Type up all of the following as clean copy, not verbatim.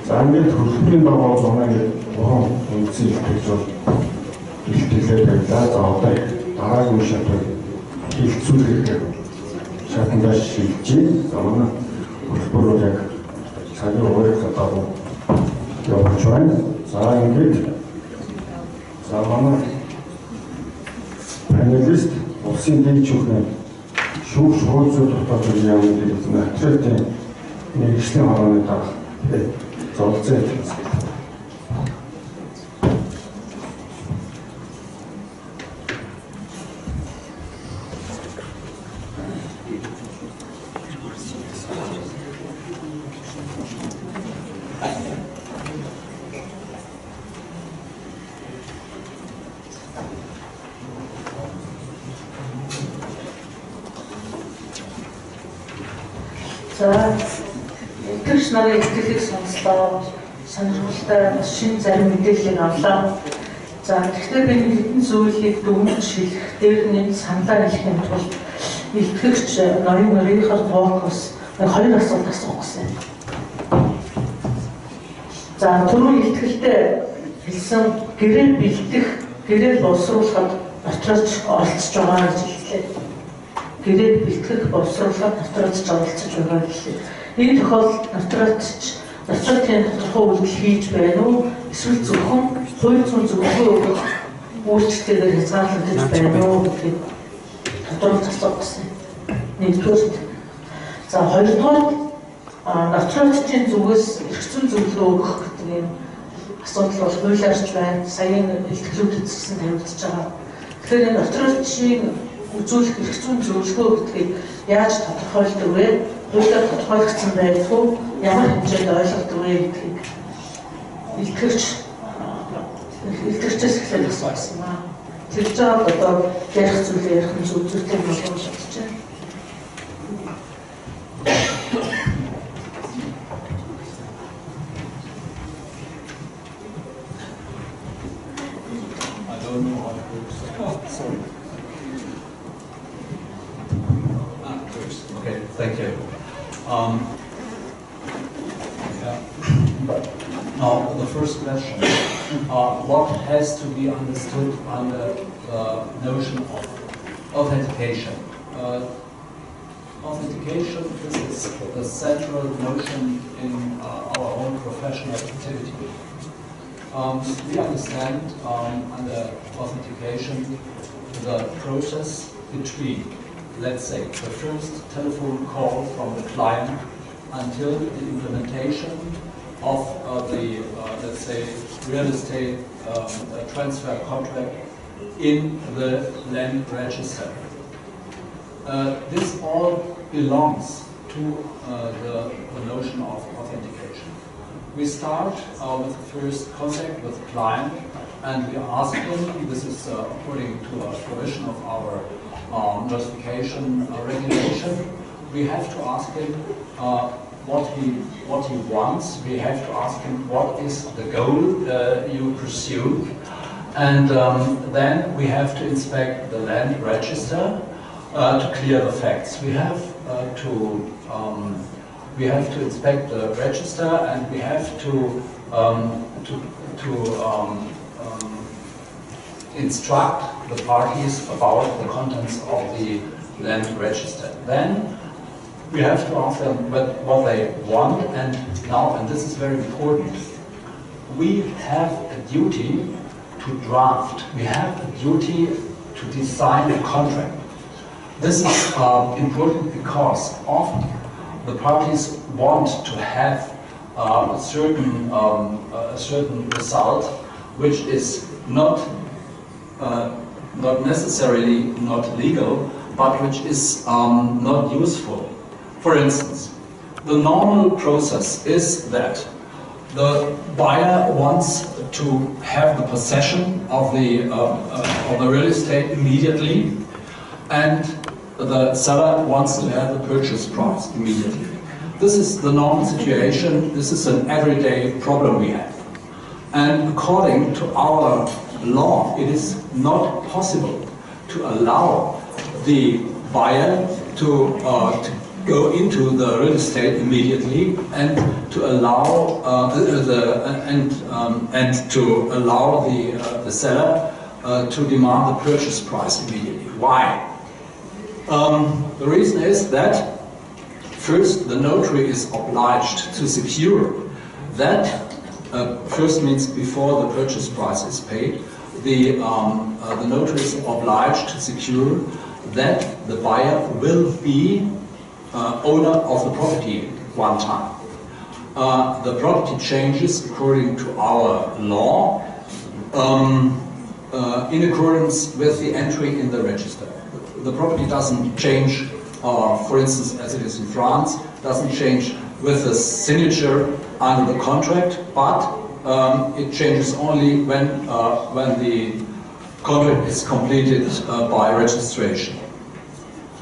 За ингээд хөлбөрийн дагуу зуна ингээд уран үндсэн хэлбэрж бол илтгэлээ тавилаа. За одоо дараагийн шатыг хэлэцүүлэг шатандаа шилжиж за манай хөлбөр яг цагийн хуваарь дагуу явж байна. За ингээд за манай панелист улсын дэд шүүхний шүүгч хууль дотоод яамны нотариатын мэргэжлийн хорооны дарга золцоо хэлсэн. За, тэгш нарийн ихтгэлийг сонслоо, сонирхолтой шинэ зарим мэдээллийг авлаа. За, тэгэхээр би хэдэн зүйлийг дүгнэж хэлэх дээр нэг саналаа хэлэхийн тулд илтгэгч ноён Рихард Вокс хоёр асуулт асуух гэсэн. За, түрүү илтгэлтэй хэлсэн гэрээ бэлдэх, гэрээ боловсруулахад очиж оролцож байгаа гэж хэллээ. Гэрээг бэлтгэх боловсруулахад нотариатч оролцож байгаа гэлээ. Энэ тохиолдолд нотариатын тодорхой үйлдэл хийж байна уу? Эсвэл зөвхөн хууль зүйн зөвлөгөө өгөх үйлчлэлээр хязгаарлагдаж байна уу гэдгийг тодорхойлж асуух гэсэн. Нэгдүгээр. За хоёрдугаар нотариатчийн зүгээс эрх зүйн зөвлөгөө өгөх гэдэг юм асуудал бол хуулиарч байна. Саяын илтгэлүүд эзэлсэн тавигдж байгаа. Тэгэхээр энэ нотариатчийн үзүүлэх эрх зүйн зөвлөгөө гэдгийг яаж тодорхойлдог вэ? Хуулиар тодорхойлогдсон байдгүй ямар хэмжээнд ойлгодог вэ гэдгийг илтгэгчээс эхлээд асуусан ба. Тэгж жаад одоо ярих зүйлээ ярих нь зүйтэй болох гэж бодож байна. I don't know how it works. Oh, sorry. Okay, thank you. Now, the first question, what has to be understood under the notion of authentication? Authentication is the central notion in our own professional activity. We understand under authentication the process between, let's say, the first telephone call from the client until the implementation of let's say, real estate transfer contract in the land register. This all belongs to the notion of authentication. We start with the first contact with the client and we ask him, this is according to a provision of our notification regulation, we have to ask him what he wants. We have to ask him what is the goal you pursue, and then we have to inspect the land register to clear the facts. We have to inspect the register, and we have to instruct the parties about the contents of the land register. Then we have to ask them what they want, and now, and this is very important, we have a duty to draft, we have a duty to design a contract. This is important because often the parties want to have a certain result which is not necessarily not legal, but which is not useful. For instance, the normal process is that the buyer wants to have the possession of the real estate immediately, and the seller wants to have the purchase price immediately. This is the normal situation. This is an everyday problem we have. And according to our law, it is not possible to allow the buyer to go into the real estate immediately and to allow the seller to demand the purchase price immediately. Why? The reason is that first the notary is obliged to secure that. First means before the purchase price is paid, the notary is obliged to secure that the buyer will be owner of the property one time. The property changes according to our law in accordance with the entry in the register. The property doesn't change, for instance, as it is in France, doesn't change with the signature under the contract, but it changes only when the contract is completed by registration.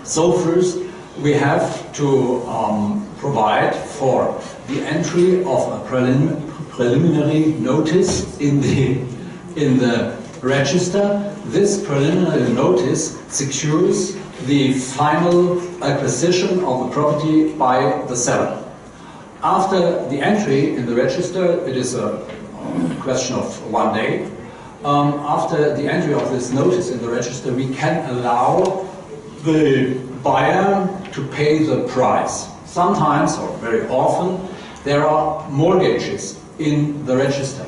So first, we have to provide for the entry of a preliminary notice in the register. This preliminary notice secures the final acquisition of the property by the seller. After the entry in the register, it is a question of 1 day. After the entry of this notice in the register, we can allow the buyer to pay the price. Sometimes, or very often, there are mortgages in the register.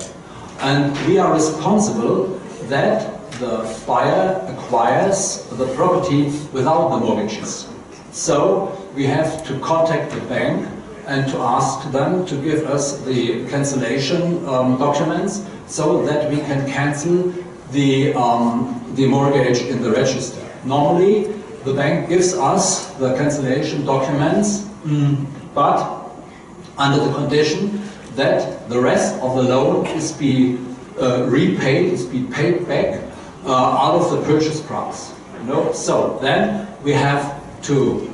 And we are responsible that the buyer acquires the property without the mortgages. So we have to contact the bank and to ask them to give us the cancellation documents so that we can cancel the mortgage in the register. Normally, the bank gives us the cancellation documents, but under the condition that the rest of the loan is be repaid, is be paid back out of the purchase price. So then we have to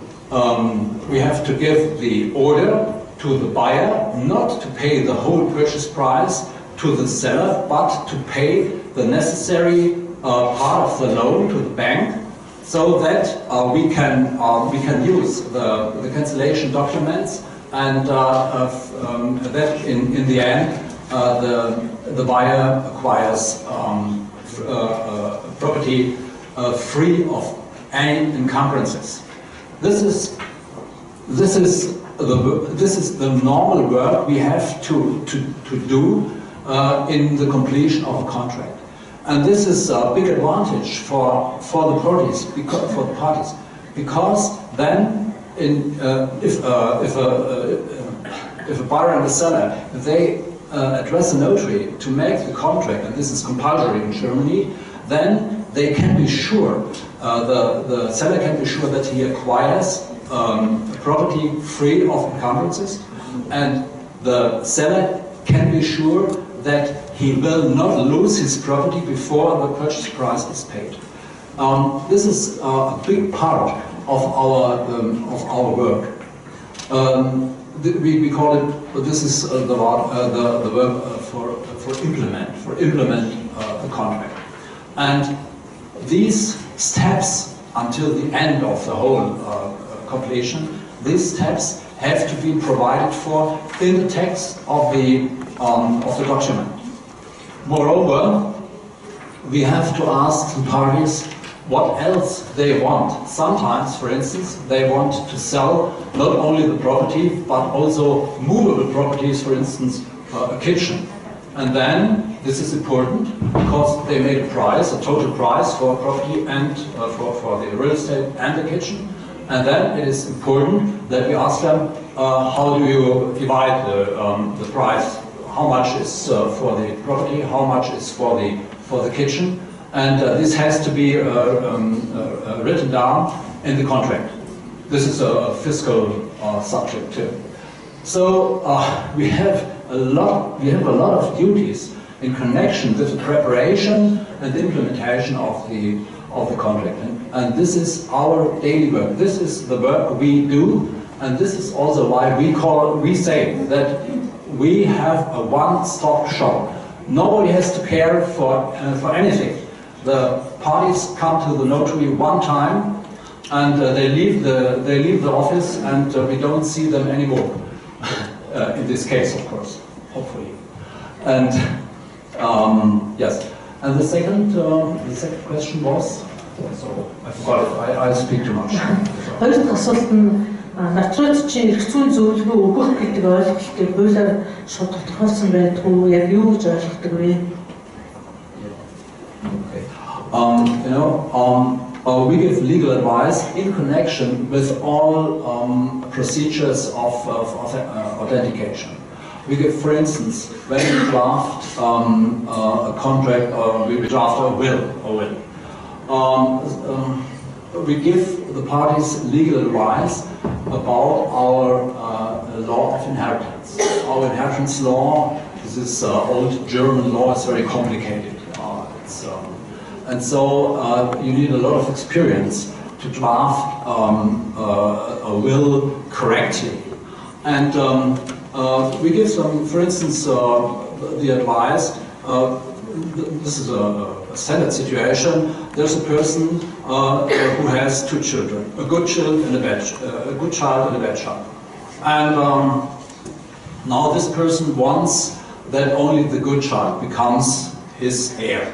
give the order to the buyer not to pay the whole purchase price to the seller, but to pay the necessary part of the loan to the bank, so that we can use the cancellation documents, and that in the end the buyer acquires property free of any encumbrances. This is the normal work we have to do in the completion of a contract, and this is a big advantage for the parties, because then if a buyer and a seller, they address a notary to make the contract, and this is compulsory in Germany, then they can be sure, the seller can be sure that he acquires property free of encumbrances, and the seller can be sure that he will not lose his property before the purchase price is paid. This is a big part of our work. We call it. This is the verb for implement the contract, and these steps until the end of the whole completion. These steps have to be provided for in the text of the document. Moreover, we have to ask the parties what else they want. Sometimes, for instance, they want to sell not only the property, but also movable properties, for instance, a kitchen. And then, this is important, because they made a price, a total price for property and for the real estate and the kitchen. And then it is important that we ask them, how do you divide the price? How much is for the property? How much is for the kitchen? And this has to be written down in the contract. This is a fiscal subject too. So we have a lot of duties in connection with the preparation and implementation of the contract. And this is our daily work. This is the work we do, and this is also why we say that we have a one-stop shop. Nobody has to care for anything. The parties come to the notary one time, and they leave the office, and we don't see them anymore. In this case, of course, hopefully. And yes, and the second question was. So I forgot it. I speak too much. Хоёр дахь асуулт нь натуралч чинь эрх зүйн зөвлөгөө өгөх гэдэг ойлголтыг хуулиар шууд тодорхойлсон байдгүй яг юу гэж ойлгодог вэ? Okay. We give legal advice in connection with all procedures of authentication. We give, for instance, when we draft a contract or we draft a will. We give the parties legal advice about our law of inheritance. Our inheritance law, this is old German law, is very complicated. And so you need a lot of experience to draft a will correctly. And we give them, for instance, the advice, this is a standard situation. There's a person who has two children, a good child and a bad child. And now this person wants that only the good child becomes his heir.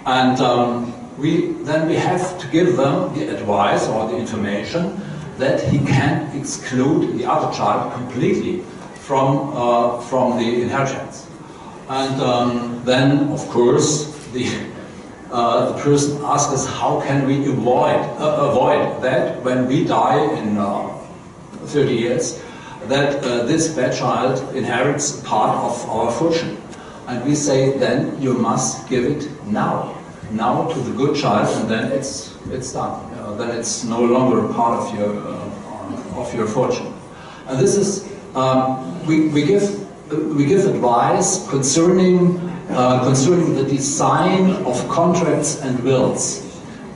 And then we have to give them the advice or the information that he can exclude the other child completely from the inheritance. And then, of course, the person asks us, how can we avoid that when we die in 30 years, that this bad child inherits part of our fortune. And we say, then you must give it now to the good child, and then it's done. Then it's no longer a part of your fortune. And this is we give advice concerning the design of contracts and wills.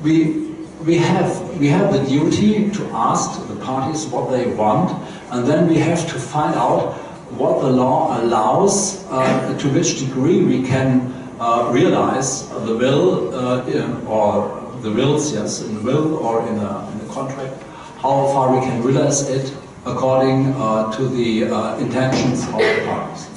We have the duty to ask the parties what they want, and then we have to find out what the law allows, to which degree we can realize the will or the wills, yes, in the will or in the contract, how far we can realize it according to the intentions of the parties.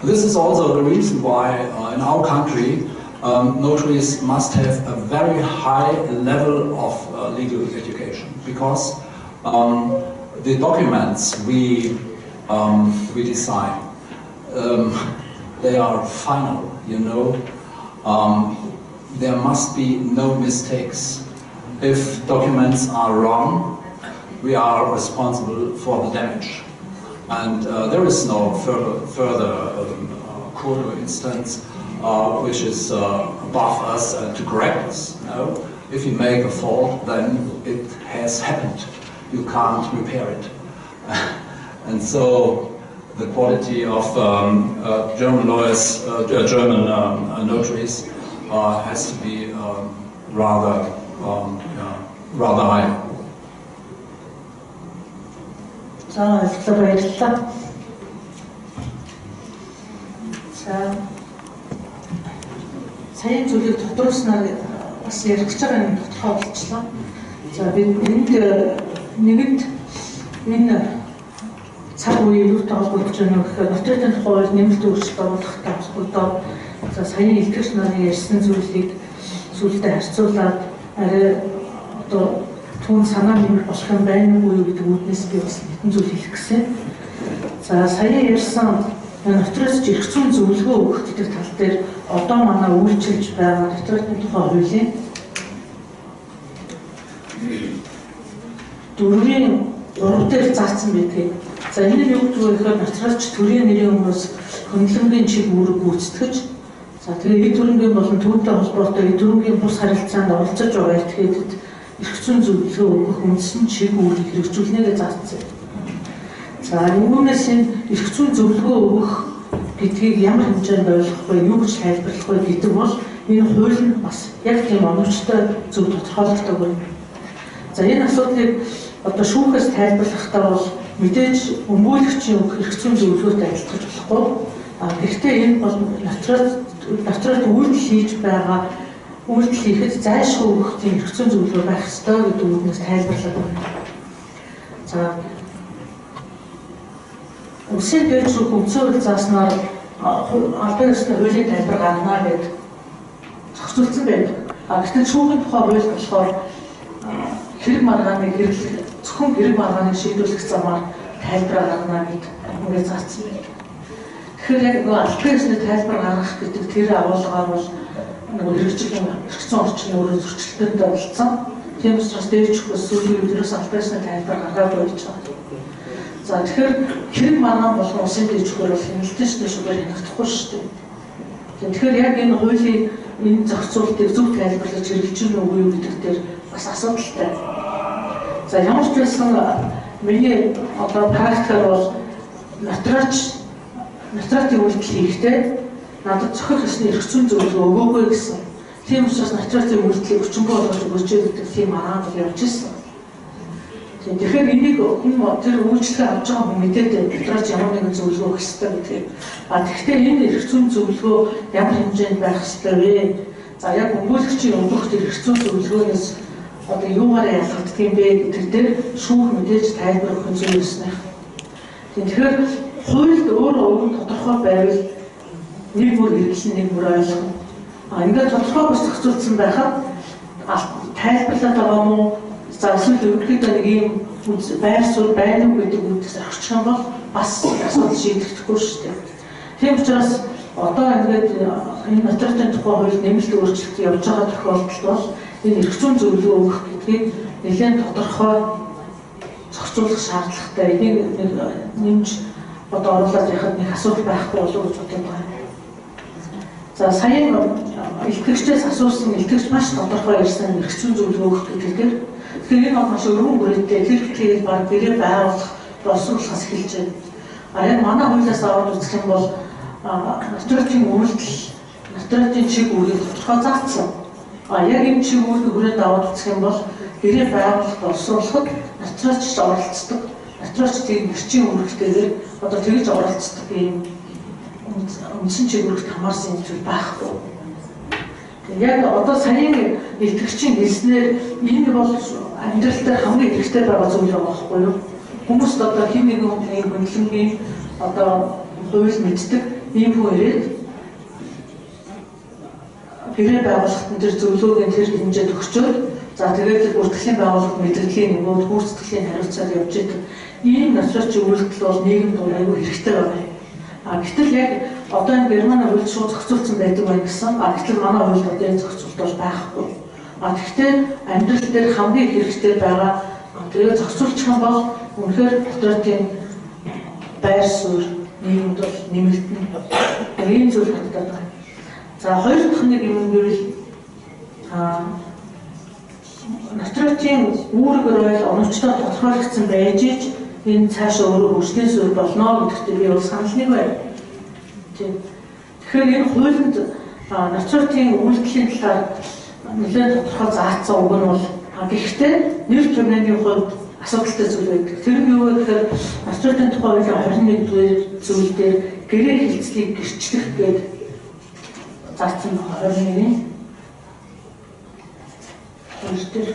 This is also the reason why in our country notaries must have a very high level of legal education, because the documents we design, they are final, you know. There must be no mistakes. If documents are wrong, we are responsible for the damage. And there is no further court or instance which is above us to correct us. No? If you make a fault, then it has happened. You can't repair it. And so the quality of German lawyers, German notaries has to be rather high. За, баярлалаа. За, саяын зүйлийг тодруулснаар бас ярих гэж байгаа юм тодорхой болчихлоо. За, бид нэгэнд энэ цаг үеийн юутай холбогдож байна гэхээр нотариатын хууль нэмэлт өөрчлөлт оруулахтай холбогдоод за саяын илтгэгч нарын ярьсан зүйлийг сүлдээ харьцуулаад арай одоо түн санаа нэмэр болох юм байна уу гэдэг үүднээс би бас нэгэн зүйл хэлэх гэсэн. За саяын ярьсан нотариус эрх зүйн зөвлөгөө өгөх гэдэг тал дээр одоо манай үйлчилж байгаа нотариатын тухай хуулийн 4-ийн 3 дээр заасан байдгийг. За энэ нь юу гэдэг вэ гэхээр нотариусч төрийн нэрийн өмнөөс хөндлөнгийн чиг үүрэг гүйцэтгэж, за тэгээ эд хөрөнгийн болон түүнтэй холбоотой эд хөрөнгийн бус харилцаанд оролцож байгаа этгээдэд эрх зүйн зөвлөгөө өгөх үндсэн чиг үүргийг хэрэгжүүлнэ гэж заасан. За үүнээс энэ эрх зүйн зөвлөгөө өгөх гэдгийг ямар хэмжээнд ойлгох вэ, юу гэж тайлбарлах вэ гэдэг бол энэ хууль нь бас яг тийм оновчтой зөв тодорхойлдог байна. За энэ асуудлыг одоо шүүхээс тайлбарлахдаа бол мэдээж өмгөөлөгчийн өгөх эрх зүйн зөвлөгөөтэй адилтгаж болохгүй. Гэхдээ энэ бол нотариат үйлдэл хийж байгаа үйлдэл хийхэд зайлшгүй өгөх тийм эрх зүйн зөвлөгөө байх ёстой гэдэг үгнээс тайлбарлаад байна. За улсын дээд шүүх үндсэн хууль зааснаар албан ёсны хуулийн тайлбар гаргана гэдэг зохицуулсан байдаг. Гэтэл шүүхийн тухай хууль болохоор хэрэг маргааны зөвхөн хэрэг маргааныг шийдвэрлэх замаар тайлбар гаргана гэдэг ингээд заасан байдаг. Тэгэхээр яг нөгөө албан ёсны тайлбар гаргах гэдэг тэр агуулгаар бол нөгөө хэрэгжлийн эрх зүйн орчны өөрөөр зөрчилдөөнд оролцсон. Тийм учраас дээд шүүхээс сүүлийн үед ерөөс албан ёсны тайлбар гаргаад байж байгаа. За тэгэхээр хэрэг маргаан болон улсын дээд шүүхээр бол хяналтын шүүхээр хянагдахгүй шүү дээ. Тэгэхээр яг энэ хуулийн энэ зохицуултыг зөв тайлбарлаж хэрэгжиж байна уу гэдэг дээр бас асуудалтай. За ямар ч байсан миний одоо практикаар бол нотариатын үйлдэл хийхдээ надад зохих ёсны эрх зүйн зөвлөгөө өгөөгүй гэсэн. Тийм учраас нотариатын үйлдэлийг хүчингүй болгож өгөөч гэдэг тийм маргаан бол явж ирсэн. Тэгэхээр энийг тэр үйлчлэгээ авч байгаа хүн мэдээд нотариач ямар нэгэн зөвлөгөө өгөх ёстой гэдгийг. Тэгэхдээ энэ эрх зүйн зөвлөгөө ямар хэмжээнд байх ёстой вэ? За яг өмгөөлөгчийн өгөх тэр эрх зүйн зөвлөгөөнөөс одоо юугаар ялгагддаг юм бэ гэдэг дээр шүүх мэдээж тайлбар өгөх зүйл ёсны. Тэгэхээр хуульд өөрөө өгөн тодорхой байвал нэг бүр хэрэглэн нэг бүр ойлгоно. Ингээд тодорхой бус зохицуулсан байхад тайлбарлаад байгаа юм уу? За эсвэл ерөнхийдөө нэг ийм байр суурь байна уу гэдэг үгдээс орчих юм бол бас асуудал шийдэгдэхгүй шүү дээ. Тийм учраас одоо ингээд энэ нотариатын тухай хууль нэмэлт өөрчлөлт явж байгаа тохиолдолд бол энэ эрх зүйн зөвлөгөө өгөх гэдгийг нэлээд тодорхой зохицуулах шаардлагатай. Энийг нэмж одоо оруулаад яхад нэг асуудал байхгүй болов уу гэж бодож байна. За саяхан илтгэгчдээс асуусан илтгэгч маш тодорхой ярьсан эрх зүйн зөвлөгөө өгөх гэдэг. Тэгэхээр энэ маш өргөн бүрээтэй хэлбэл баг гэрээ байгуулах боловсруулахаас эхэлж байна. Яг манай хуулиас аваад үзэх юм бол нотариатын үйлдэл, нотариатын чиг үүргийг тодорхой заасан. Яг энэ чиг үүргийг хүрээд аваад үзэх юм бол гэрээ байгуулах боловсруулахад нотариач оролцдог. Нотариач тийм гэрчийн үүрэгтэйгээр одоо тэгж оролцдог юм үндсэн чиг үүрэгт хамаарсан юм зүйл байхгүй. Яг одоо саяны илтгэгчийн хэлснээр энэ бол амьдрал дээр хамгийн хэрэгтэй байгаа зүйл байгаа байхгүй юу? Хүмүүст одоо хин нэгэн хүний хөндлөнгийн одоо хууль мэддэг ийм хүн ирээд гэрээ байгуулахад тэр зөвлөгөөг тэр хэмжээд өгчөөд за тэгээд бүртгэлийн байгууллагт мэдрэлийн нөгөөд гүйцэтгэлийн хариуцаад явж идэг ийм нотариачийн үйлдэл бол нийгэмд аюул хэрэгтэй байна. Гэтэл яг одоо энэ Германы хууль шууд зохицуулсан байдаг байна гэсэн. Гэтэл манай хуульд одоо энэ зохицуулт бол байхгүй. Тэгэхдээ амьдрал дээр хамгийн хэрэгтэй байгаа тэрийг зохицуулчих юм бол үнэхээр нотариатын байр суурь нийгэмд бол нэмэгдэнэ. Ийм зүйл хандаад байна. За хоёр дахь нэг юм гэвэл нотариатын үүргээр ойл оновчтой тодорхойлогдсон байж ич энэ цаашаа өөрөө хөгжлийн суурь болно гэдэгт би бол санал нэг байна. Тэгэхээр энэ хуулинд нотариатын үйлдэлийн талаар нэлээд тодорхой заасан үг нь бол гэхдээ нэр томьёоны хувьд асуудалтай зүйл байдаг. Тэр нь юу вэ гэхээр нотариатын тухай хуулийн 21-р зүйл дээр гэрээ хэлцлийг гэрчлэх гэдэг заасан 21-ийн хууль дээр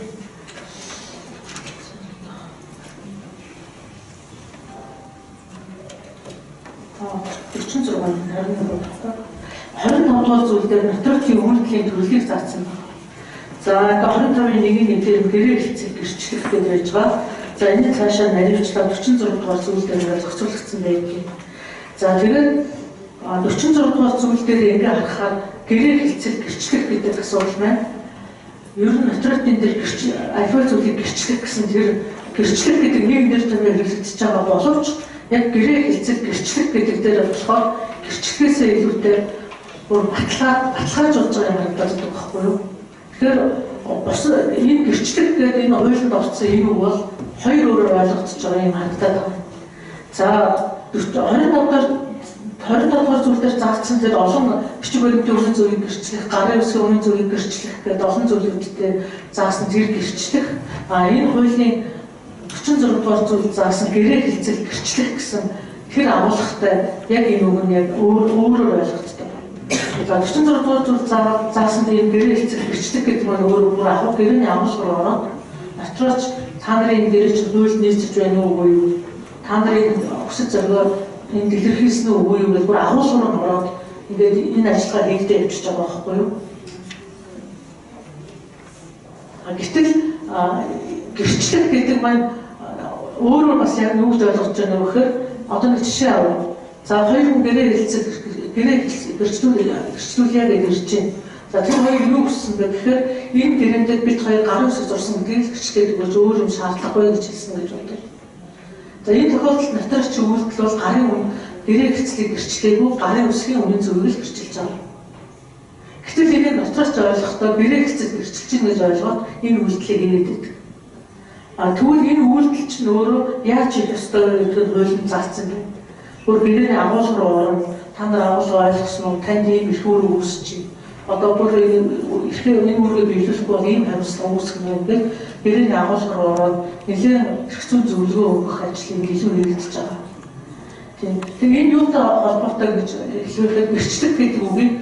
46 25 дугаар зүйл дээр нотариатын үйлдэлийн төрлийг заасан байна. За 25-ын 1-ийн дээр гэрээ хэлцэл гэрчлэх гэж байж байгаа. За энэ цаашаа наривчлаа 46 дугаар зүйл дээр зохицуулагдсан байдаг. За тэгээд 46 дугаар зүйл дээр ингээ харахаар гэрээ хэлцэл гэрчлэх гэдэг асуудал байна. Ер нь нотариатын дээр альва зүйлийг гэрчлэх гэсэн тэр гэрчлэх гэдэг нэг нэр томьёо хэрэгжиж байгаа боловч яг гэрээ хэлцэл гэрчлэх гэдэг дээр болохоор гэрчлэхээсээ илүүтэй бүр баталгаажуулж байгаа юм харагдаад байгаа байхгүй юу? Тэгэхээр бос энэ гэрчлэх гэдэг энэ хуулинд орсон юм бол хоёр өөрөөр ойлгогдож байгаа юм харагдаад байна. За 25 дугаар зүйл дээр заасан тэр олон бичиг баримтын өрийн зүйлийг гэрчлэх, гарын үсгийн өрийн зүйлийг гэрчлэх гэдэг олон зүйлүүдтэй заасан тэр гэрчлэх. Энэ хуулийн 46 дугаар зүйл заасан гэрээ хэлцэл гэрчлэх гэсэн тэр агуулгатай яг энэ үг нь яг өөрөөр ойлгогддог. 46 дугаар зүйл заасан энэ гэрээ хэлцэх гэрчлэг гэдэг нь өөрөө бүр ахуй гэрээний агуулгаар ороод натраач та нарын энэ гэрээч хууль нийцэж байна уу үгүй юу? Та нарын өсөж зоргоо энэ дэлгэрхийлсэн үү үгүй юу гэж бүр агуулгаар ороод ингээд энэ ажиллагаа хийгдэж явж байгаа байхгүй юу? Гэтэл гэрчлэг гэдэг маань өөрөө бас яг юу гэж ойлгож байгаа вэ гэхээр одоо нэг жишээ авъя. За хоёр хүн гэрээ хэлцэх гэрээ гэрчлүүлээ гэж ирж байна. За тэр хоёр юу гэсэн бэ гэхээр энэ гэрээндээ бид хоёр гарын үсэг зурсан гэрэл гэрчлээд гэж өөр юм шаардлагагүй гэж хэлсэн гэж бодъё. За энэ тохиолдолд нотарич үйлдэл бол гарын үн гэрээ гэрчлэлийг гэрчлээгүй гарын үсгийн үнийн зөвийг л гэрчилж байгаа. Гэтэл энэ нотарич ойлгохдоо гэрээ гэрчлэл гэрчилж чинь гэж ойлгоод энэ үйлдэлийг ирээддэг. Тэгвэл энэ үйлдэл чинь өөрөө яаж хийх ёстой вэ гэдгийг хуулийн заасан юм. Өөр гэрээний агуулга руу орно. Та нар агуулга ойлгосон уу? Танд ийм их үүрэг үүсчих. Одоо бүр эрхээ энэ үүргээ биелүүлэхгүй бол ийм хариуцлага үүсгэх юм гээд гэрээний агуулга руу ороод нэлээд эрх зүйн зөвлөгөө өгөх ажлыг илүү хэрэгжиж байгаа. Тийм энэ юутай холбоотой гэж хэлэхэд гэрчлэг гэдэг үгийг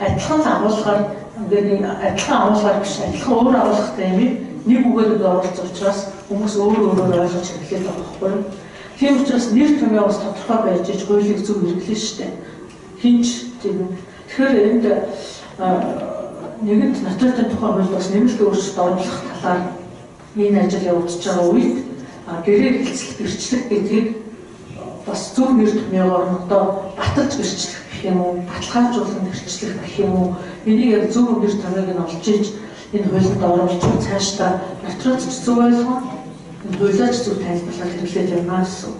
адилхан агуулгаар ингээд адилхан агуулгаар биш адилхан өөр агуулгатай юм нэг үгээр оруулж учраас хүмүүс өөрөөр ойлгож эхлэх байгаа байхгүй юу? Тийм учраас нэр томьёо бас тодорхой байж иж хуулийг зөв хэрэглэн штэ. Хинч тийм. Тэгэхээр энд нэгэнт нотариатын тухай хууль бас нэмэлт өөрчлөлт оруулах талаар энэ ажил явагдаж байгаа үед гэрээ хэлцэл гэрчлэг гэдгийг бас зөв нэр томьёогоор одоо баталж гэрчлэх гэх юм уу, баталгаажуулан гэрчлэх гэх юм уу, энийг яг зөв нэр томьёог нь олж иж энэ хуулинд оруулж цаашдаа нотариуч зөв ойлгоо, энэ хуулиач зөв тайлбарлаад хэрэглээд явна гэсэн.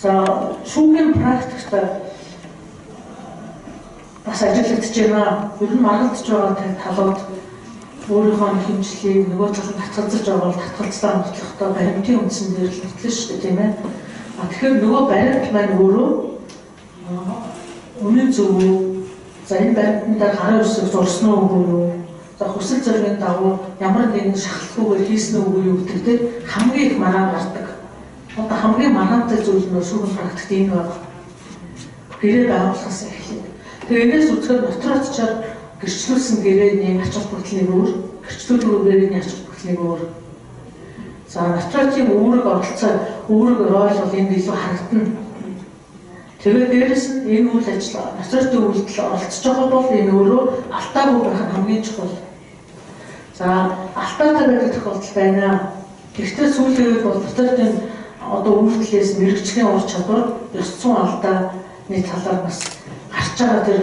За шүүхийн практикт бас ажиллагдаж байна. Ер нь маргалдаж байгаа талууд өөрийнхөө хэмжлийг нөгөө талд татгалзаж байгаа бол татгалзлаа нотлохдоо баримтын үндсэн дээр л нотлно шүү дээ, тийм ээ. Тэгэхээр нөгөө баримт маань өөрөө үнэн зөв үү? За энэ баримтанд гарын үсэг зурсан уу үгүй юу? За хүсэл зорилгын дагуу ямар нэгэн шахалтгүйгээр хийсэн үү үгүй юу гэдэг хамгийн их мараа гардаг. Одоо хамгийн маргаантай зүйл нь шүүхийн практикт энэ байна. Гэрээ байгуулахаас эхлээд. Тэгээ энэс үзэхээр нотариучаар гэрчлүүлсэн гэрээний ач холбогдлыг өөр, гэрчлүүлгүй гэрээний ач холбогдлыг өөр. За нотариучийн үүрэг оролцоо, үүрэг роль бол энд илүү харагдана. Тэгээд дээрэс нь энэ үйл ажиллагаа нотариучийн үйлдэл оролцож байгаа бол энэ өөрөө алтаагүй байх нь хамгийн чухал. За алтаатай байдаг тохиолдол байна. Гэхдээ сүүлийн үед бол нотариучийн одоо үйлдэлээс мэрэгчлийн ур чадвар, ёс зүйн алдааны талаар бас гарч байгаа тэр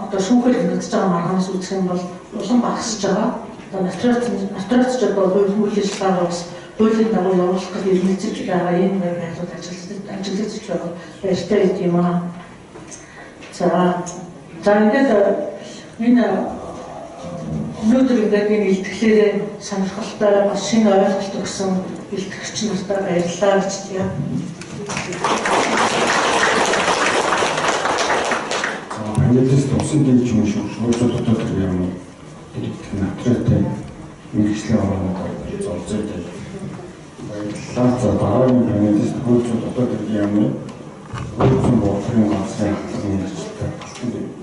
одоо шүүхээр хэрэгжиж байгаа маргаанаас үзэх юм бол улам багасж байгаа. Одоо нотариуч одоо үйл ажиллагаагаа бас хуулийн дагуу явуулах гэж ирмэлцэж байгаа энэ байдлууд ажиллаж байгаа баяртай байт юм аа. За ингээд энэ өнөөдөр ингээд энэ илтгэлээрээ сонирхолтой бас шинэ ойлголт өгсөн илтгэгч нартай баярлалаа гэж тийм. Панелист усан дэж юм шүү. Өөрөө дотоод юм уу? Нотариутай мэргэжлийн орноор золзой дээр баярлалаа. За дараагийн панелист өөрөө дотоод юм уу? Өөрийн бодлогын ганцхан мэргэжтэй болчихсон.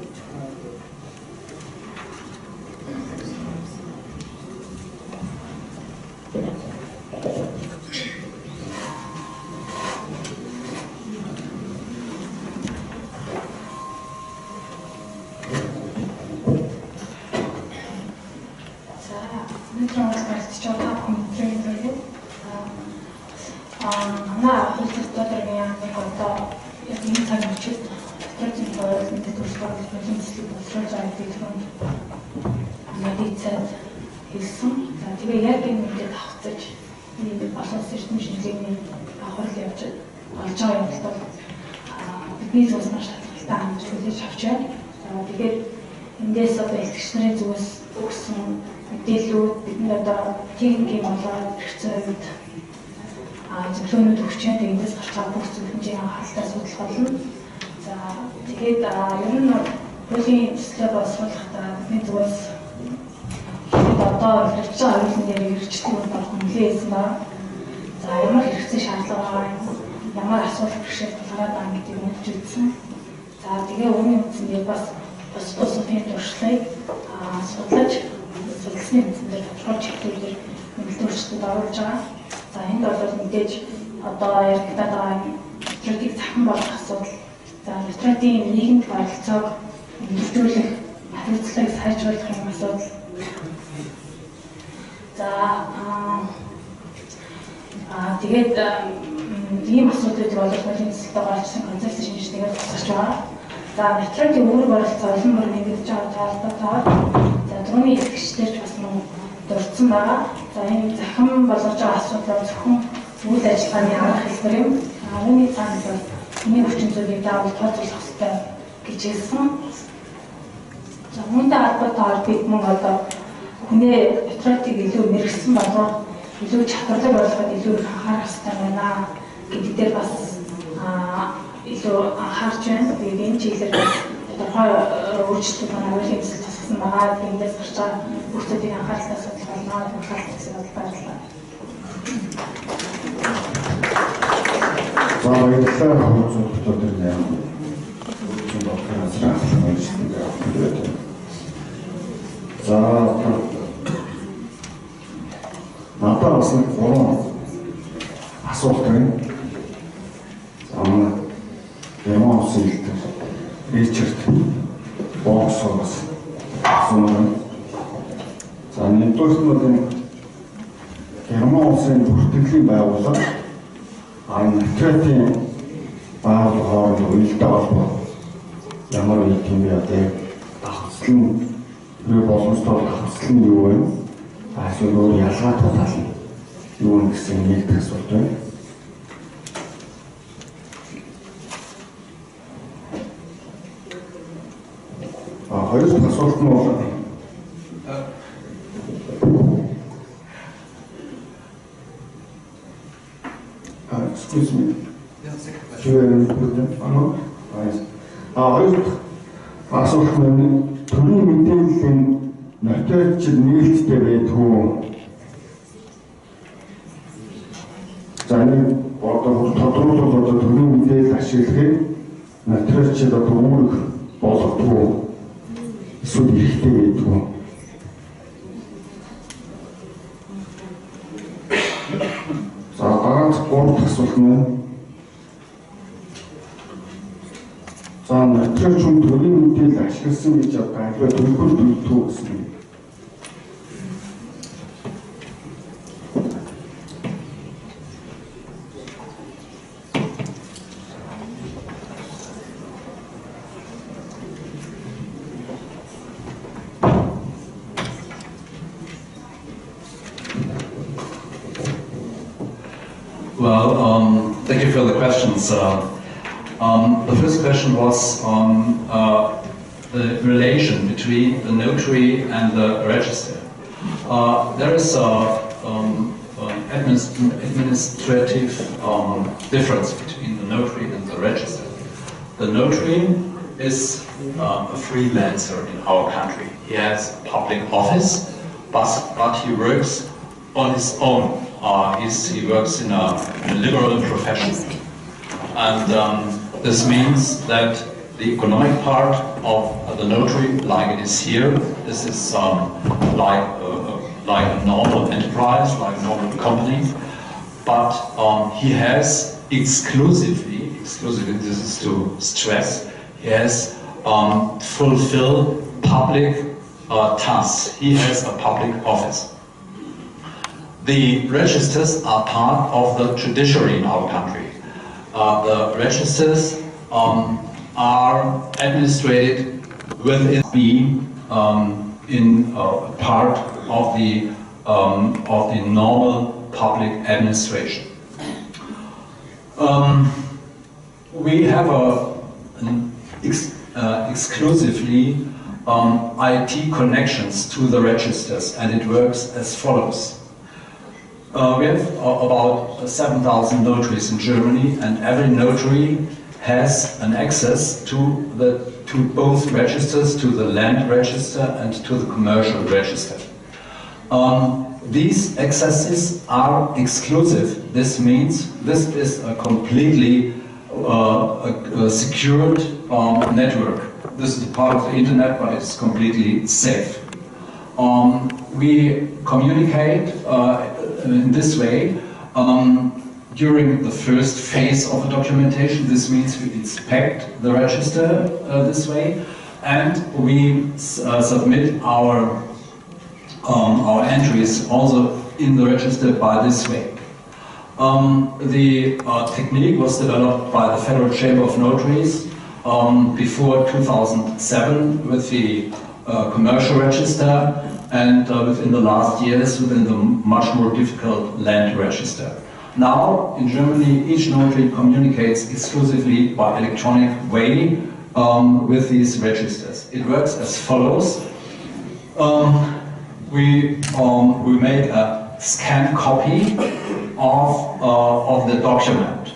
Техникийн болоод хэрэгцээнд зөвлөгөөнүүд өгч байгаа тэндээс гарч байгаа бүх зөвлөмжийн анхааралтай судлах болно. За тэгээд ер нь хуулийн төслөө боловсруулахдаа бидний зүгээс одоо хэрэгцээ оруулалтын дээр хэрэгждэг бол нэлээд байсан байна. За ямар хэрэгцээ шаардлага байгаа юм. ямар асуудал бэрхшээл тулгараад байгаа гэдгийг мэдж үзсэн. За тэгээ үүний үндсэндээ бас бус улсын туршлагыг судлаж судалсны үндсэндээ тодорхой чиглэлээр нэмэлтөөрчлөлтөд оруулж байгаа. За энд бол мэдээж одоо яригдаад байгаа нотариатыг захин болох асуудал. За нотариатын нийгэмд оролцоог нэмэгдүүлэх, хариуцлагыг сайжруулах юм асуудал. За тэгээд ийм асуудлыг бол хуулийн төсөлтөд гаргасан концепц шинжилгээгээр тусгаж байгаа. За нотариатын үүрэг оролцоо олон бүр нэгдэж байгаа талбарт за түрүүний итгэгчдэрч бас мөн дурдсан байгаа. За энэ захин болгож байгаа асуудал зөвхөн үйл ажиллагааны арга хэлбэр юм. Үүний цаана бол хүний хүчин зүйлийг заавал тооцоолох хэрэгтэй гэж хэлсэн. За үүнтэй холбоотой бид мөн одоо хүний нотариатыг илүү мэрэгсэн болгох, илүү чадвартай болгоход илүү их анхаарах хэрэгтэй байна гэдэг дээр бас илүү анхаарч байна. Тэгээд энэ чиглэлээр тодорхой өөрчлөлтүүд манай хуулийн төсөлд тусгасан байгаа. Эндээс гарч байгаа бүгдийг анхааралтай судлах болно. Анхаарал гэсэн бодлоо. За баярлалаа хуучин бүтээл нэр хуучин бодлоос ахлах үйлчлэгээ авах. За надад бас нэг 3 асуулт байна. За ямар үсэлт Ричард Боксоос асуусан. За нэгдүгээр нь бол Герман улсын бүртгэлийн байгууллага нотариатын байгууллага хооронд уялдаа холбоо ямар үйл юм бэ одоо давхцал нь боломжтой давхцал нь юу вэ? Эсвэл өөр ялгаатай тал нь юу вэ гэсэн нэг асуулт байна. Хоёр дахь асуулт нь бол excuse me. Хоёр дахь асуулт нь төрийн мэдээллийн нотариатчид нээлттэй байдгүй. За нэг одоо тодруулбал одоо төрийн мэдээлэл ашиглахыг нотариатчид одоо үүрэг болгохгүй эсвэл эрхтэй байдгүй. За дараа нь 3 дахь асуулт нь за нотариач хүн төрийн мэдээлэл ашигласан гэж одоо аливаа төлбөр төлтөө гэсэн. Well, thank you for the questions. The first question was on the relation between the notary and the register. There is an administrative difference between the notary and the register. The notary is a freelancer in our country. He has a public office, but he works on his own. He works in a liberal profession. And this means that the economic part of the notary, like it is here, this is like a normal enterprise, like a normal company, but he has exclusively, this is to stress, he has fulfill public tasks. He has a public office. The registers are part of the judiciary in our country. The registers are administrated within in part of the normal public administration. We have exclusively IT connections to the registers, and it works as follows. We have about 7,000 notaries in Germany, and every notary has an access to both registers, to the land register and to the commercial register. these accesses are exclusive. This means this is a completely a secured network. This is a part of the internet, but it's completely safe. We communicate in this way during the first phase of a documentation. This means we inspect the register this way, and we submit our entries also in the register by this way. The technique was developed by the Federal Chamber of Notaries before 2007 with the commercial register, and within the last years within the much more difficult land register. Now, in Germany, each notary communicates exclusively by electronic way with these registers. It works as follows. We make a scanned copy of the document.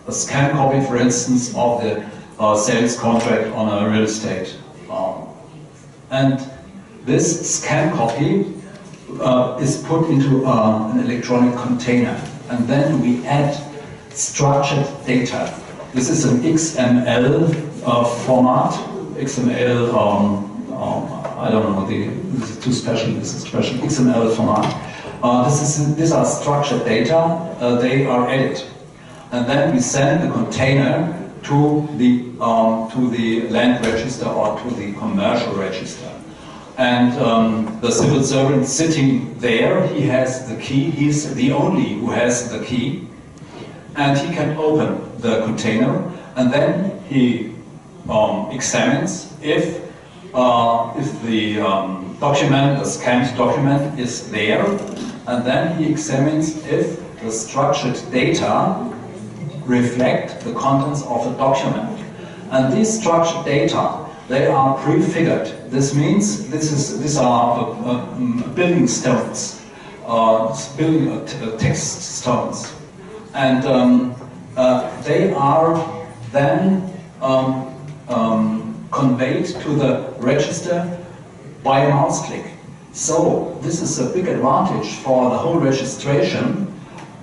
A scanned copy, for instance, of the sales contract on a real estate. And this scanned copy is put into an electronic container. And then we add structured data. This is an XML format. XML, I don't know, this is too special, this is special, XML format. These are structured data, they are added. And then we send the container to the land register or to the commercial register. And the civil servant sitting there, he has the key, he's the only who has the key, and he can open the container, and then he examines if the document, the scanned document is there, and then he examines if the structured data reflect the contents of the document. And these structured data, they are prefigured. This means these are building stones, text stones, and they are then conveyed to the register by a mouse click. So this is a big advantage for the whole registration.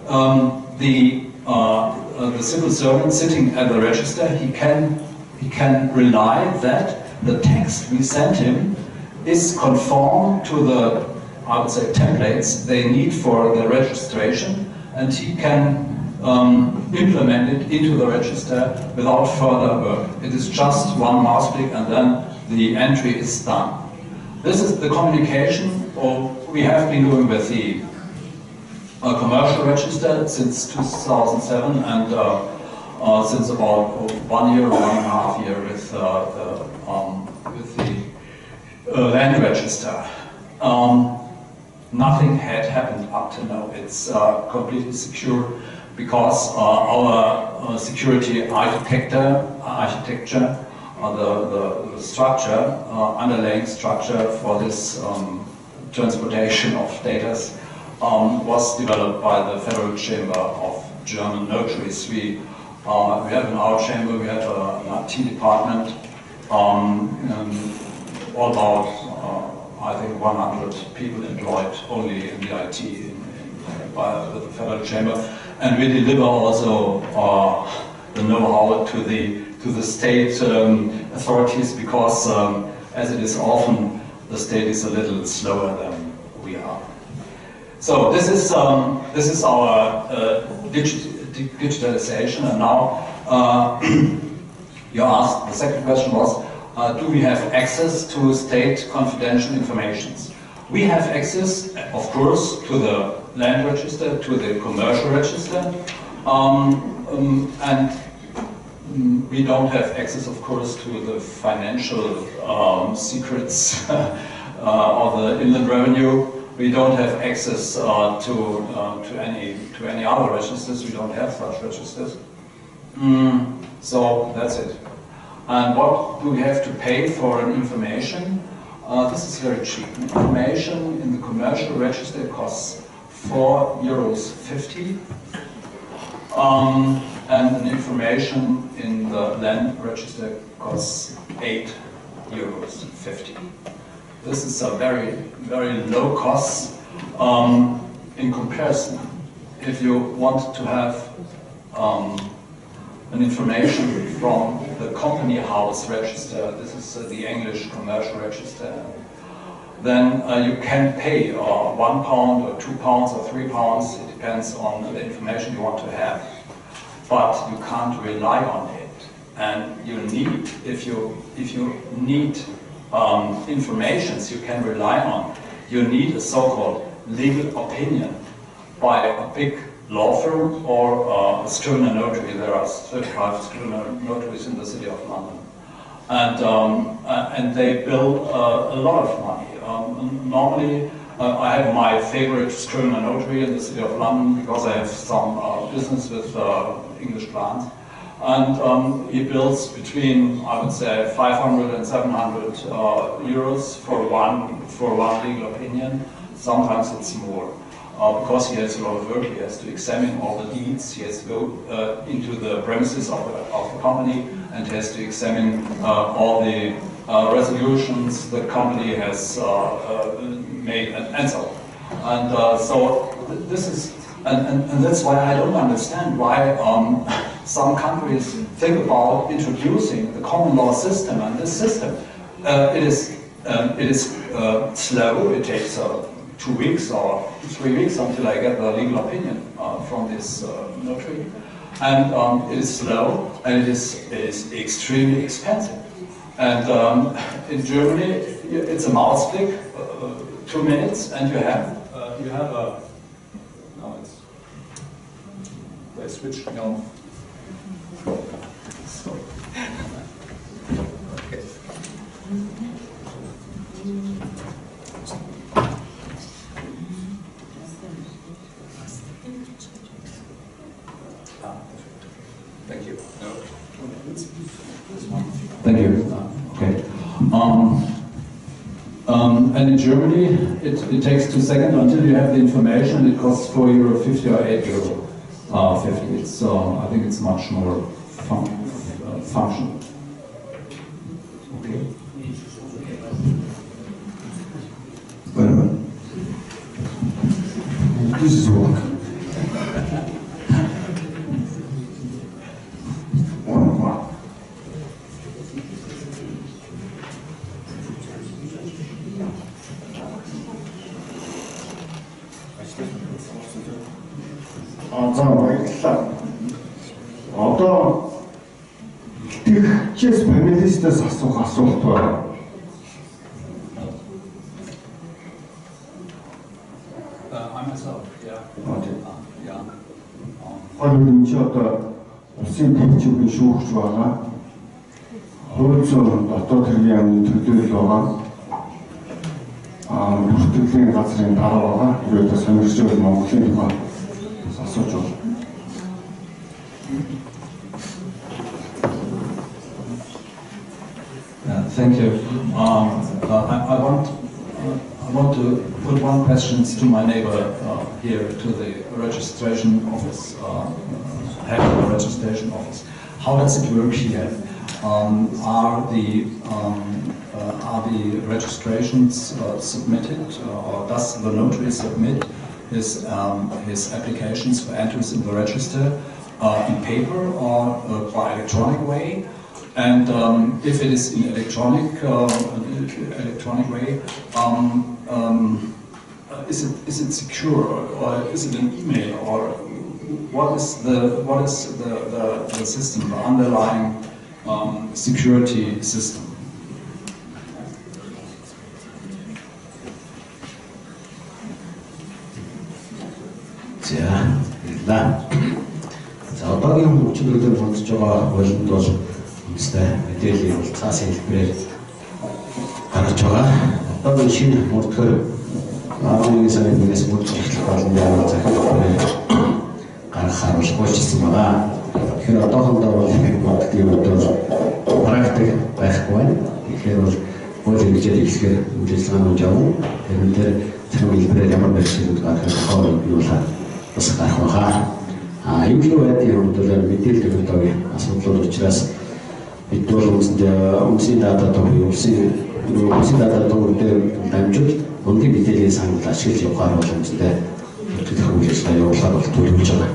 The civil servant sitting at the register, he can rely that the text we sent him is conform to the, I would say, templates they need for the registration, and he can implement it into the register without further work. It is just one mouse click and then the entry is done. This is the communication we have been doing with the commercial register since 2007, and since about 1 year or 1.5 years with the land register. Nothing had happened up to now. It's completely secure because our security architecture, the structure, underlying structure for this transportation of data was developed by the Federal Chamber of German Notaries. We have in our chamber, we have an IT department, all about, I think, 100 people employed only in the IT with the Federal Chamber, and we deliver also the know-how to the state authorities, because as it is often, the state is a little slower than we are. So this is our digitalization, and now you asked, the second question was, do we have access to state confidential information? We have access, of course, to the land register, to the commercial register, and we don't have access, of course, to the financial secrets of the inland revenue. We don't have access to any other registers. We don't have such registers. So that's it. And what do we have to pay for an information? This is very cheap. Information in the commercial register costs €4.50, and an information in the land register costs €8.50. This is a very, very low cost In comparison, if you want to have an information from the company house register, this is the English commercial register, then you can pay £1 or £2 or £3, it depends on the information you want to have. But you can't rely on it. And you need, if you need informations you can rely on, you need a so-called legal opinion by a big law firm or a scrivener notary. There are 35 scrivener notaries in the city of London. And they bill a lot of money. Normally, I have my favorite scrivener notary in the city of London because I have some business with English clients. And he bills between, I would say, 500 and 700 euros for one legal opinion. Sometimes it's more. Because he has a lot of work, he has to examine all the deeds, he has to go into the premises of the company, and he has to examine all the resolutions the company has made, and so on. And so this is, and that's why I don't understand why some countries think about introducing the common law system. And this system, it is slow. It takes 2 weeks or 3 weeks until I get the legal opinion from this notary, and it is slow and it is extremely expensive. And in Germany, it's a mouse click, 2 minutes, and you have a. No, it's they switched me on. So. Okay. Thank you. Thank you. Okay. And in Germany, it takes 2 seconds until you have the information. It costs €4.50 or €8.50. It's I think it's much more functional. Okay. Well, this is work. За баярлалаа. Одоо тэгчээс панелистээс асуух асуулт байна. I myself, yeah. Yeah. Хууль чи одоо улсын төвчгийн шүүгч байгаа. Хууль зүйн дотоод хэргийн яамны төлөөлөл байгаа. Бүртгэлийн газрын дараа байгаа. Ерөөдөө сонирхож байгаа Монголын тухай асууж байна. Thank you. I want to put one question to my neighbor here, to the registration office, head of the registration office. How does it work here? Are the registrations submitted, or does the notary submit his applications for entries in the register in paper or by electronic way? And if it is in electronic way, is it secure, or is it an email, or what is the system, the underlying security system? За одоогийн хүчнүүдээр бодож байгаа хуулинд бол үнэтэй мэдээллийн бол цаас хэлбэрээр гарч байгаа. Одоогийн шинэ мөрдгөр 11 сарын 1-ээс мөрдөх эхлэх болно яагаад захирал хэлбэрээр гарах харуулгуйчсан байгаа. Тэгэхээр одоохондоо бол мөрдгийн үед бол практик байхгүй байна. Тэгэхээр бол хууль хэрэгжил эхлэхээр үйлчлэгаанууд явна. Тэр дээр захирал хэлбэрээр ямар баримтууд гарах тохиолдол нь бас гарах байгаа. Юуны байдгийн хувьд бол мэдээлэл технологийн асуудлууд учраас бид бол үндсэндээ үндсийн дата тухай улсын дата тухай дээр дамжуулж дундын мэдээллийн санал ашиглаж явахаар боломжтой бүртгэх үйл ажиллагаа явуулахаар бол төлөвлөж байгаа.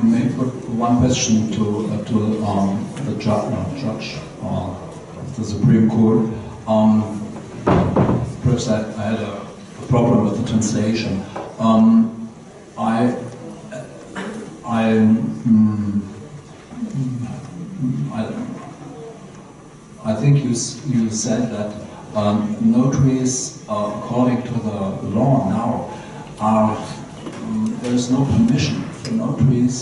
Maybe one question to the judge of the Supreme Court. Perhaps I had a problem with the translation. I think you said that notaries, according to the law now, there is no permission for notaries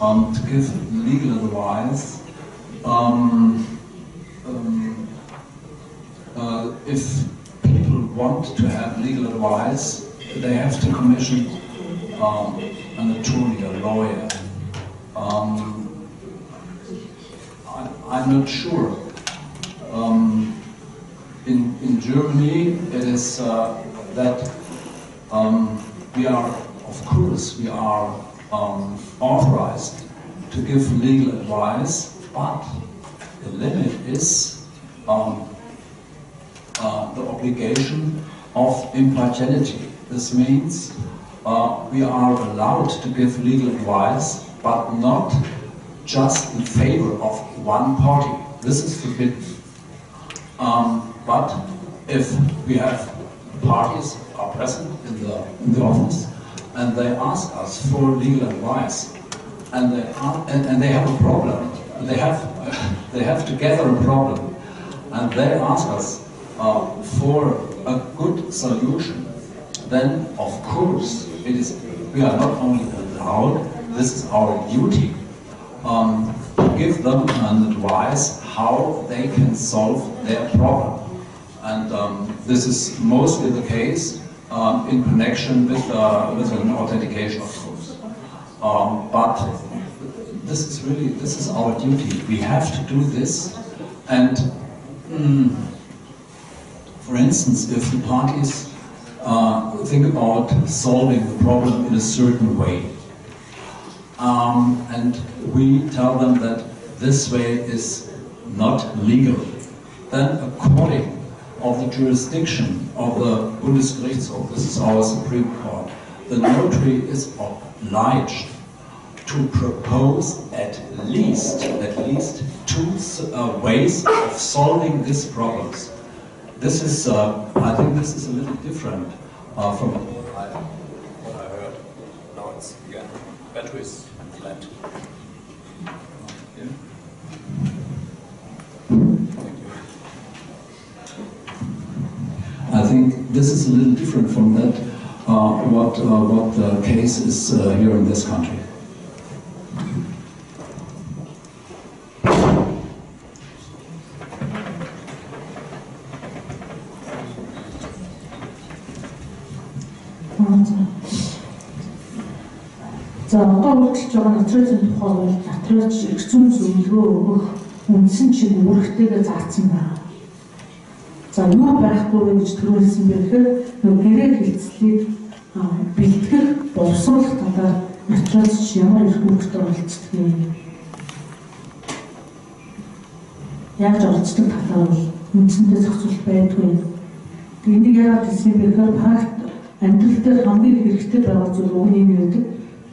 to give legal advice if people want to have legal advice, they have to commission an attorney, a lawyer. I'm not sure. In Germany, it is that we are, of course, we are authorized to give legal advice, but the limit is the obligation of impartiality. This means we are allowed to give legal advice, but not just in favor of one party. This is forbidden. But if we have parties are present in the office and they ask us for legal advice, and they have a problem, they have together a problem, and they ask us for a good solution, then of course we are not only allowed, this is our duty, to give them an advice how they can solve their problem. And this is mostly the case in connection with an authentication of truth. But this is our duty. We have to do this. And for instance, if the parties think about solving the problem in a certain way, and we tell them that this way is not legal, then according of the jurisdiction of the Bundesgerichtshof, this is our Supreme Court, the notary is obliged to propose at least two ways of solving these problems. This is, I think this is a little different from what I heard. Now it's again, batteries flat. I think this is a little different from that, what the case is here in this country. За одоо үйлчлж байгаа нотариатын тухай бол нотариач их зүйн зөвлөгөө өгөх үндсэн чиг үүрэгтэйгээ заасан байна. За юу байхгүй вэ гэж төрүүлсэн бэ гэхээр нөгөө гэрээ хэлцлийг бэлтгэх, боловсруулах талаар нотариач ямар их үүрэгтэй оролцдог вэ? Яаж оролцдог талаар бол үндсэндээ зохицуулт байдгүй. Энийг яагаад хэлсэн бэ гэхээр практ амьдрал дээр хамгийн хэрэгтэй байгаа зүйл өгний юм байдаг.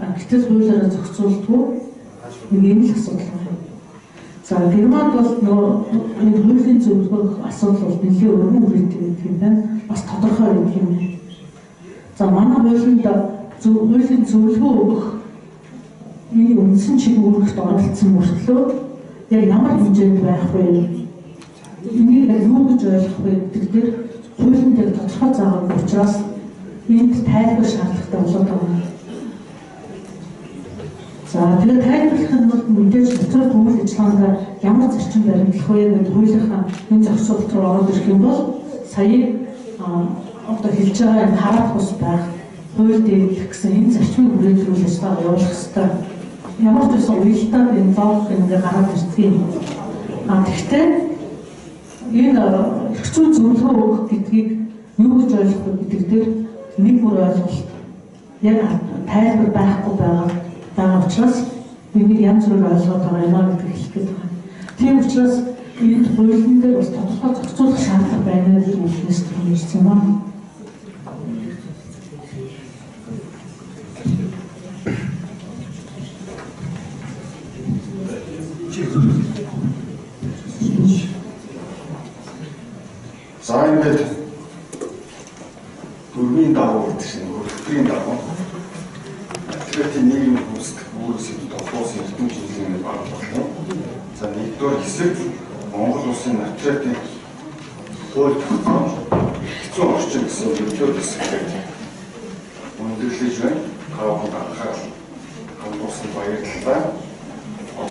Гэтэл хуулиараа зохицуулдгүй нэг юм л асуудал байна. За Германд бол нөгөө хуулийн зөвлөгөөх асуудал бол нэлээд өргөн үрэлтэй байдаг юм байна. Бас тодорхой юм байна. За манай хуулинд хуулийн зөвлөгөө өгөх энэ үндсэн чиг үүрэгт оролцсон мөртлөө яг ямар хэмжээнд байх вэ? Энийг юу гэж ойлгох вэ гэдэг дээр хуулийн дээр тодорхой заагаад учраас энд тайлбар шаардлагатай болоод байгаа. За тэгээд тайлбарлах нь бол мэдээж нотариат үйл ажиллагаанд ямар зарчим баримтлах вэ гэдэг хуулийнхаа энэ зохицуулалт руу ороод ирэх юм бол сая одоо хэлж байгаа энэ хараат бус байх хууль дээрх гэсэн энэ зарчмыг хүрээлэн үйл ажиллагаа явуулах хэрэгтэй. Ямар ч байсан уялдаа энэ логик ингээ гараад ирдэг юм. Тэгэхдээ энэ эрх зүйн зөвлөгөө өгөх гэдгийг юу гэж ойлгох вэ гэдэг дээр нэг бүр ойлголт яг тайлбар байхгүй байгаа учраас бид янз бүрээр ойлгоод байгаа юм гэдэг хэлэх гээд байна. Тийм учраас энэ хуулийн дээр бас тодорхой зохицуулах шаардлага байна гэж үлдээс төрүүлсэн юм байна. За ингээд төргийн дагуу гэдэг чинь хөрөлтийн дагуу тэгэхээр тийм нийгэм хүмүүст өөрөөсөө тогтоосон эрдэм шинжилгээний баг болно. За нэгдүгээр хэсэг Монгол улсын нотариатын хууль тогтоомж хэцүү орчин гэсэн зөвлөлт хэсэг өндөрлөж байна. Хаваад анхаарал хандуулсан баярлалаа.